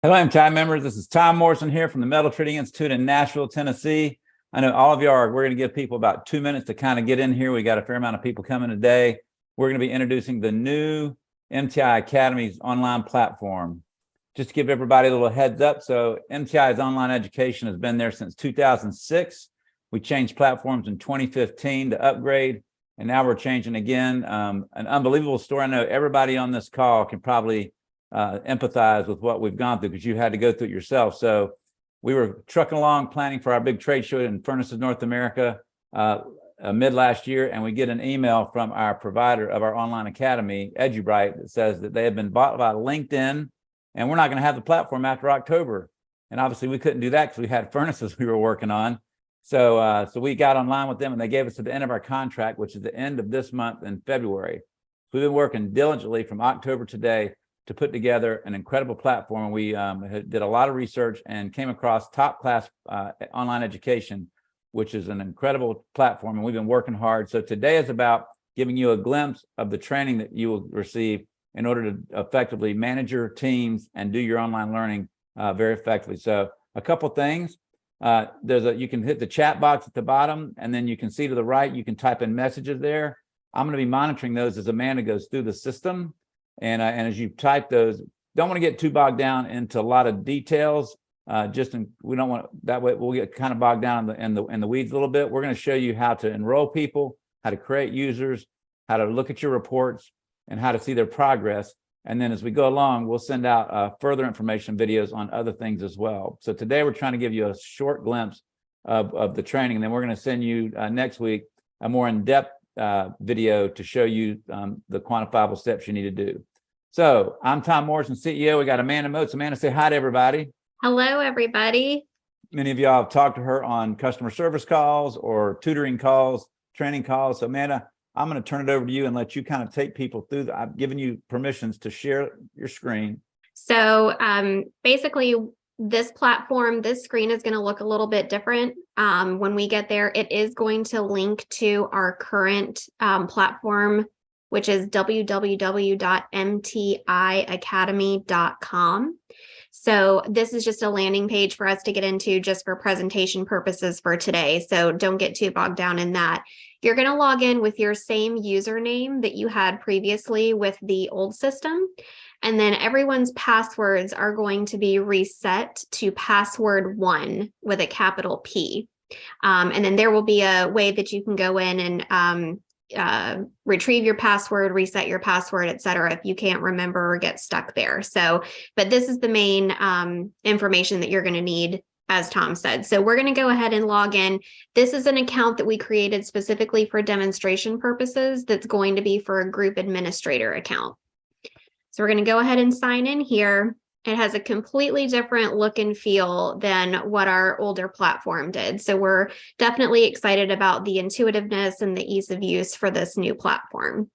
Hello, MTI members. This is Tom Morrison here from the Metal Treating Institute in Nashville, Tennessee. I know all of you are. We're going to give people about 2 minutes to kind of get in here. We got a fair amount of people coming today. We're going to be introducing the new MTI Academy's online platform. Just to give everybody a little heads up, so MTI's online education has been there since 2006. We changed platforms in 2015 to upgrade, and now we're changing again. An unbelievable story. I know everybody on this call can probably empathize with what we've gone through because you had to go through it yourself. So we were trucking along planning for our big trade show in Furnaces, North America mid last year, and we get an email from our provider of our online academy, EduBrite, that says that they have been bought by LinkedIn and we're not going to have the platform after October. And obviously we couldn't do that because we had Furnaces we were working on. So we got online with them and they gave us to the end of our contract, which is the end of this month in February. So we've been working diligently from October today to put together an incredible platform. We did a lot of research and came across top class online education, which is an incredible platform, and we've been working hard. So today is about giving you a glimpse of the training that you will receive in order to effectively manage your teams and do your online learning very effectively. So a couple things. You can hit the chat box at the bottom, and then you can see to the right, you can type in messages there. I'm going to be monitoring those as Amanda goes through the system. And as you type those, don't want to get too bogged down into a lot of details. We don't want that way. We'll get kind of bogged down in the weeds a little bit. We're going to show you how to enroll people, how to create users, how to look at your reports, and how to see their progress. And then as we go along, we'll send out further information videos on other things as well. So today we're trying to give you a short glimpse of the training, and then we're going to send you next week a more in-depth video to show you the quantifiable steps you need to do. So I'm Tom Morrison, CEO. We got Amanda Moats. Amanda, say hi to everybody. Hello, everybody. Many of y'all have talked to her on customer service calls or tutoring calls, training calls. So Amanda, I'm going to turn it over to you and let you kind of take people through. I've given you permissions to share your screen. So basically, this platform, this screen is going to look a little bit different. When we get there, it is going to link to our current platform, which is www.mtiacademy.com. So this is just a landing page for us to get into just for presentation purposes for today. So don't get too bogged down in that. You're going to log in with your same username that you had previously with the old system. And then everyone's passwords are going to be reset to password 1 with a capital P. And then there will be a way that you can go in and retrieve your password, reset your password, etc. if you can't remember or get stuck there. So, but this is the main information that you're going to need, as Tom said. So we're going to go ahead and log in. This is an account that we created specifically for demonstration purposes that's going to be for a group administrator account. So we're going to go ahead and sign in here. It has a completely different look and feel than what our older platform did. So we're definitely excited about the intuitiveness and the ease of use for this new platform.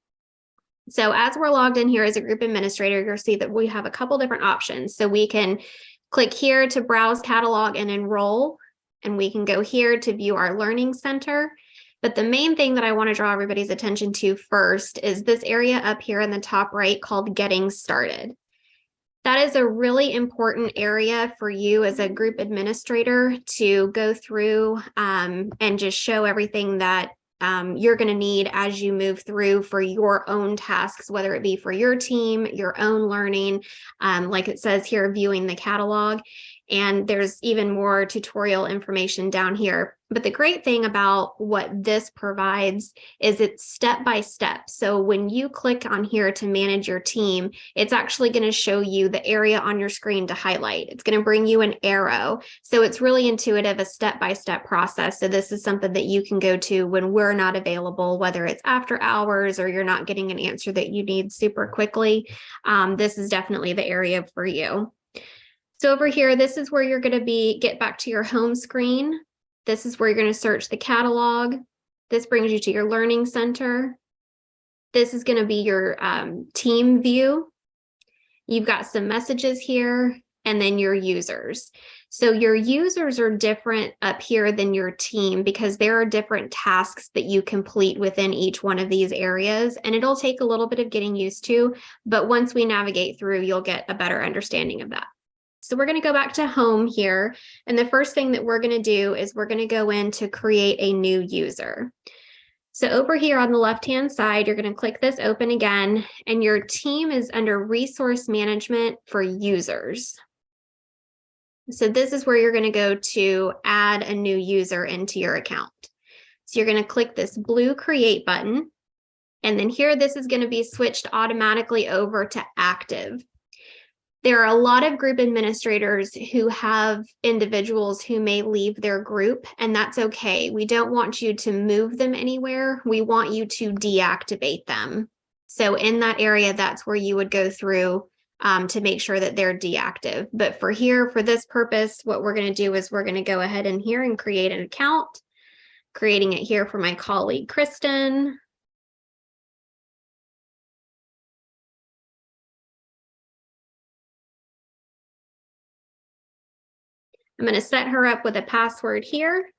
So as we're logged in here as a group administrator, you'll see that we have a couple different options. So we can click here to browse, catalog, and enroll, and we can go here to view our learning center. But the main thing that I want to draw everybody's attention to first is this area up here in the top right called Getting Started. That is a really important area for you as a group administrator to go through and just show everything that you're going to need as you move through for your own tasks, whether it be for your team, your own learning, like it says here, viewing the catalog. And there's even more tutorial information down here. But the great thing about what this provides is it's step by step. So when you click on here to manage your team, it's actually going to show you the area on your screen to highlight. It's going to bring you an arrow. So it's really intuitive, a step-by-step process. So this is something that you can go to when we're not available, whether it's after hours or you're not getting an answer that you need super quickly. This is definitely the area for you. So over here, this is where you're going to get back to your home screen. This is where you're going to search the catalog. This brings you to your learning center. This is going to be your team view. You've got some messages here and then your users. So your users are different up here than your team because there are different tasks that you complete within each one of these areas. And it'll take a little bit of getting used to, but once we navigate through, you'll get a better understanding of that. So we're going to go back to home here. And the first thing that we're going to do is we're going to go in to create a new user. So over here on the left-hand side, you're going to click this open again, and your team is under resource management for users. So this is where you're going to go to add a new user into your account. So you're going to click this blue create button. And then here, this is going to be switched automatically over to active. There are a lot of group administrators who have individuals who may leave their group, and that's okay. We don't want you to move them anywhere. We want you to deactivate them. So in that area, that's where you would go through to make sure that they're deactive. But for here, for this purpose, what we're going to do is we're going to go ahead in here and create an account, creating it here for my colleague, Kristen. I'm going to set her up with a password here.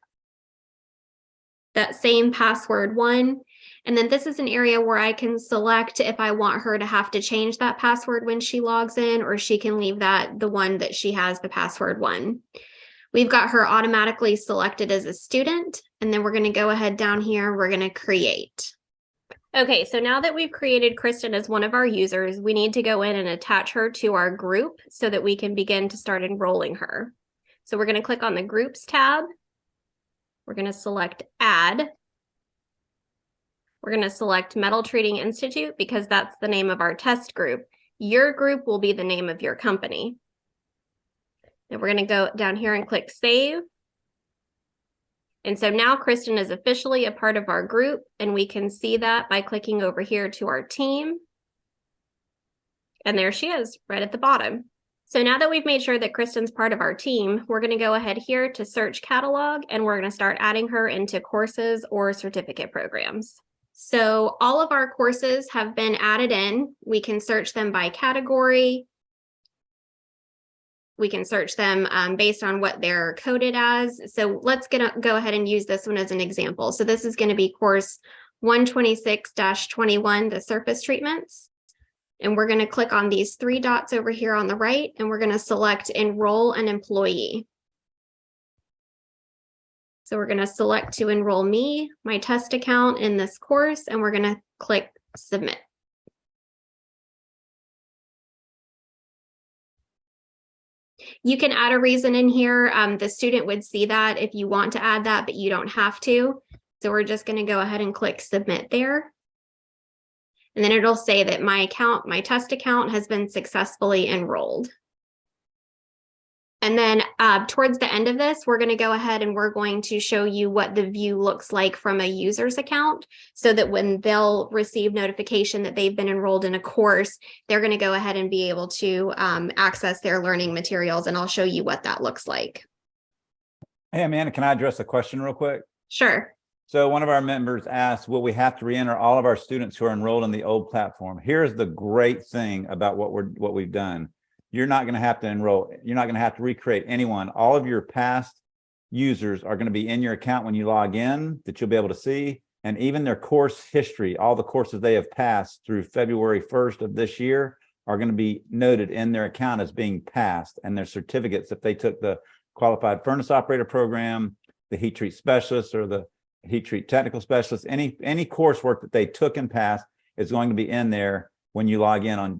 That same password 1. And then this is an area where I can select if I want her to have to change that password when she logs in, or she can leave that the one that she has, the password 1. We've got her automatically selected as a student. And then we're going to go ahead down here. We're going to create. Okay, so now that we've created Kristen as one of our users, we need to go in and attach her to our group so that we can begin to start enrolling her. So we're going to click on the Groups tab. We're going to select Add. We're going to select Metal Treating Institute because that's the name of our test group. Your group will be the name of your company. And we're going to go down here and click Save. And so now Kristen is officially a part of our group, and we can see that by clicking over here to our team. And there she is, right at the bottom. So now that we've made sure that Kristen's part of our team, we're going to go ahead here to search catalog, and we're going to start adding her into courses or certificate programs. So all of our courses have been added in. We can search them by category. We can search them based on what they're coded as. So let's go ahead and use this one as an example. So this is going to be course 126-21, the surface treatments. And we're going to click on these 3 dots over here on the right, and we're going to select Enroll an Employee. So we're going to select to enroll me, my test account in this course, and we're going to click Submit. You can add a reason in here. The student would see that if you want to add that, but you don't have to. So we're just going to go ahead and click Submit there. And then it'll say that my account, my test account, has been successfully enrolled. And then towards the end of this, we're going to go ahead and we're going to show you what the view looks like from a user's account, so that when they'll receive notification that they've been enrolled in a course, they're going to go ahead and be able to access their learning materials. And I'll show you what that looks like. Hey, Amanda, can I address a question real quick? Sure. So one of our members asked, will we have to re-enter all of our students who are enrolled in the old platform? Here's the great thing about what we've done. You're not going to have to enroll. You're not going to have to recreate anyone. All of your past users are going to be in your account when you log in, that you'll be able to see, and even their course history, all the courses they have passed through February 1st of this year are going to be noted in their account as being passed, and their certificates, if they took the qualified furnace operator program, the heat treat specialist, or the heat treat technical specialist, any coursework that they took and passed is going to be in there when you log in on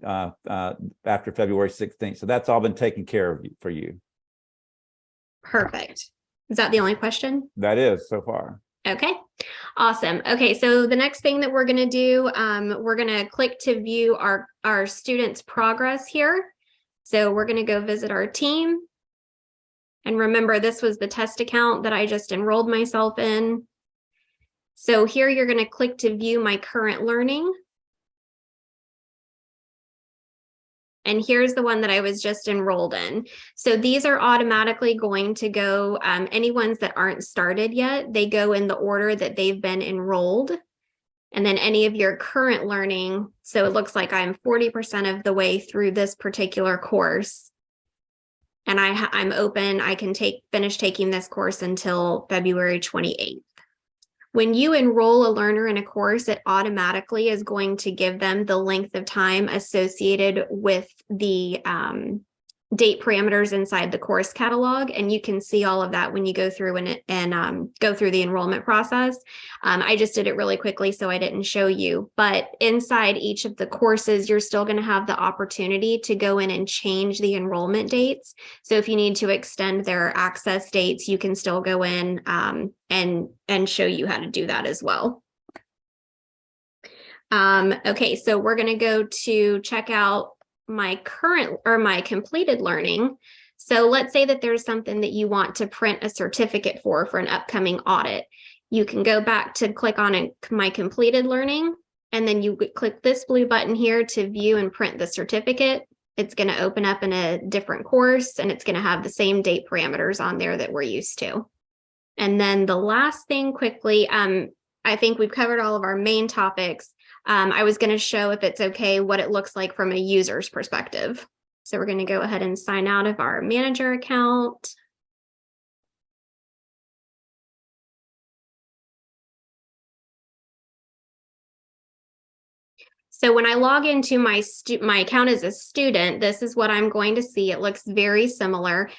after February 16th. So that's all been taken care of for you. Perfect. Is that the only question? That is so far. Okay, awesome. Okay, so the next thing that we're going to do, we're going to click to view our students' progress here. So we're going to go visit our team. And remember, this was the test account that I just enrolled myself in. So here you're going to click to view my current learning. And here's the one that I was just enrolled in. So these are automatically going to go, any ones that aren't started yet, they go in the order that they've been enrolled. And then any of your current learning, so it looks like I'm 40% of the way through this particular course. And I'm open, I can finish taking this course until February 28th. When you enroll a learner in a course, it automatically is going to give them the length of time associated with the date parameters inside the course catalog, and you can see all of that when you go through and go through the enrollment process. I just did it really quickly, so I didn't show you, but inside each of the courses, you're still going to have the opportunity to go in and change the enrollment dates. So if you need to extend their access dates, you can still go in and show you how to do that as well. Okay, so we're going to go to check out my current or my completed learning. So let's say that there's something that you want to print a certificate for an upcoming audit. You can go back to click on my completed learning, and then you click this blue button here to view and print the certificate. It's going to open up in a different course, and it's going to have the same date parameters on there that we're used to. And then the last thing quickly, I think we've covered all of our main topics. I was going to show, if it's okay, what it looks like from a user's perspective. So we're going to go ahead and sign out of our manager account. So when I log into my account as a student, this is what I'm going to see. It looks very similar.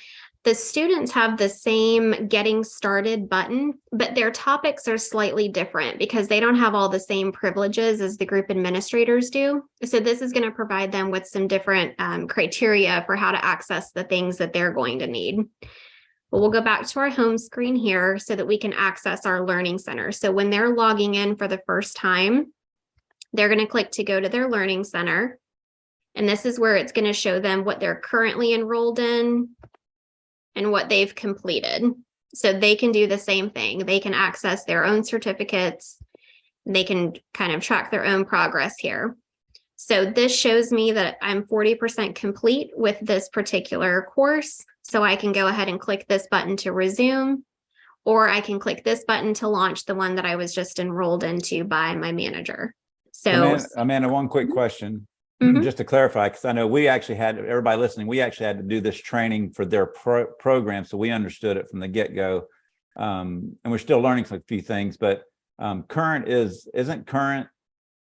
The students have the same getting started button, but their topics are slightly different because they don't have all the same privileges as the group administrators do. So this is going to provide them with some different criteria for how to access the things that they're going to need. But we'll go back to our home screen here so that we can access our learning center. So when they're logging in for the first time, they're going to click to go to their learning center. And this is where it's going to show them what they're currently enrolled in and what they've completed. So they can do the same thing. They can access their own certificates. They can kind of track their own progress here. So this shows me that I'm 40% complete with this particular course. So I can go ahead and click this button to resume, or I can click this button to launch the one that I was just enrolled into by my manager. So Amanda, one quick question. Mhm. Just to clarify, because I know we actually had, everybody listening, we actually had to do this training for their program, so we understood it from the get-go. And we're still learning a few things, but current isn't current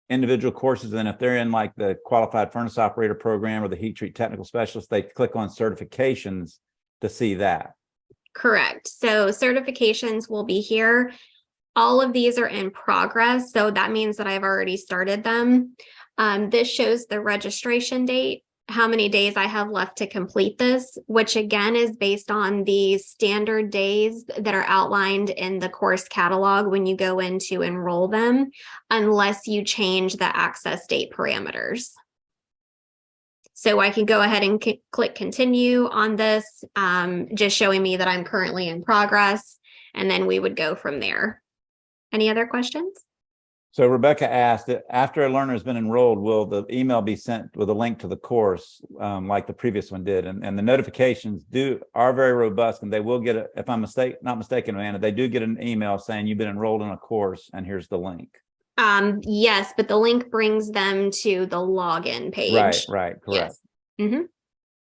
individual courses. And if they're in like the qualified furnace operator program or the heat treat technical specialist, they click on certifications to see that. Correct. So certifications will be here. All of these are in progress, so that means that I've already started them. This shows the registration date, how many days I have left to complete this, which again is based on the standard days that are outlined in the course catalog when you go in to enroll them, unless you change the access date parameters. So I can go ahead and click continue on this, just showing me that I'm currently in progress, and then we would go from there. Any other questions? So Rebecca asked that after a learner has been enrolled, will the email be sent with a link to the course like the previous one did? And the notifications are very robust, and they will get if I'm not mistaken, Amanda, they do get an email saying you've been enrolled in a course and here's the link. Yes, but the link brings them to the login page. Right, correct. Yes. Mm-hmm.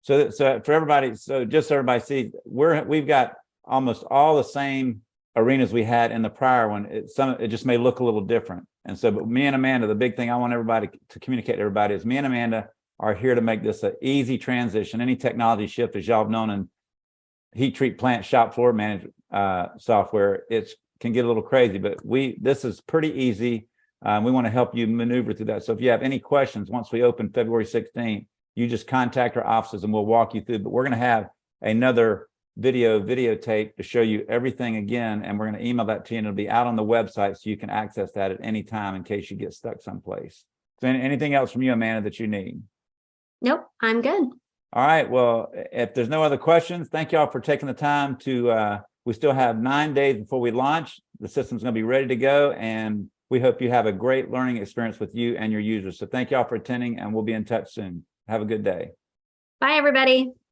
So for everybody, so just so everybody sees, we've got almost all the same arenas we had in the prior one. It just may look a little different. And so, but me and Amanda, the big thing I want everybody to communicate to everybody is me and Amanda are here to make this an easy transition. Any technology shift, as y'all have known in heat treat plant shop floor management software, it can get a little crazy, but this is pretty easy. We want to help you maneuver through that. So if you have any questions, once we open February 16th, you just contact our offices and we'll walk you through. But we're going to have another videotape to show you everything again, and we're going to email that to you, and it'll be out on the website so you can access that at any time in case you get stuck someplace. So anything else from you, Amanda, that you need? Nope, I'm good. All right. Well, if there's no other questions, thank y'all for taking the time to, we still have 9 days before we launch. The system's going to be ready to go, and we hope you have a great learning experience with you and your users. So thank y'all for attending, and we'll be in touch soon. Have a good day. Bye, everybody.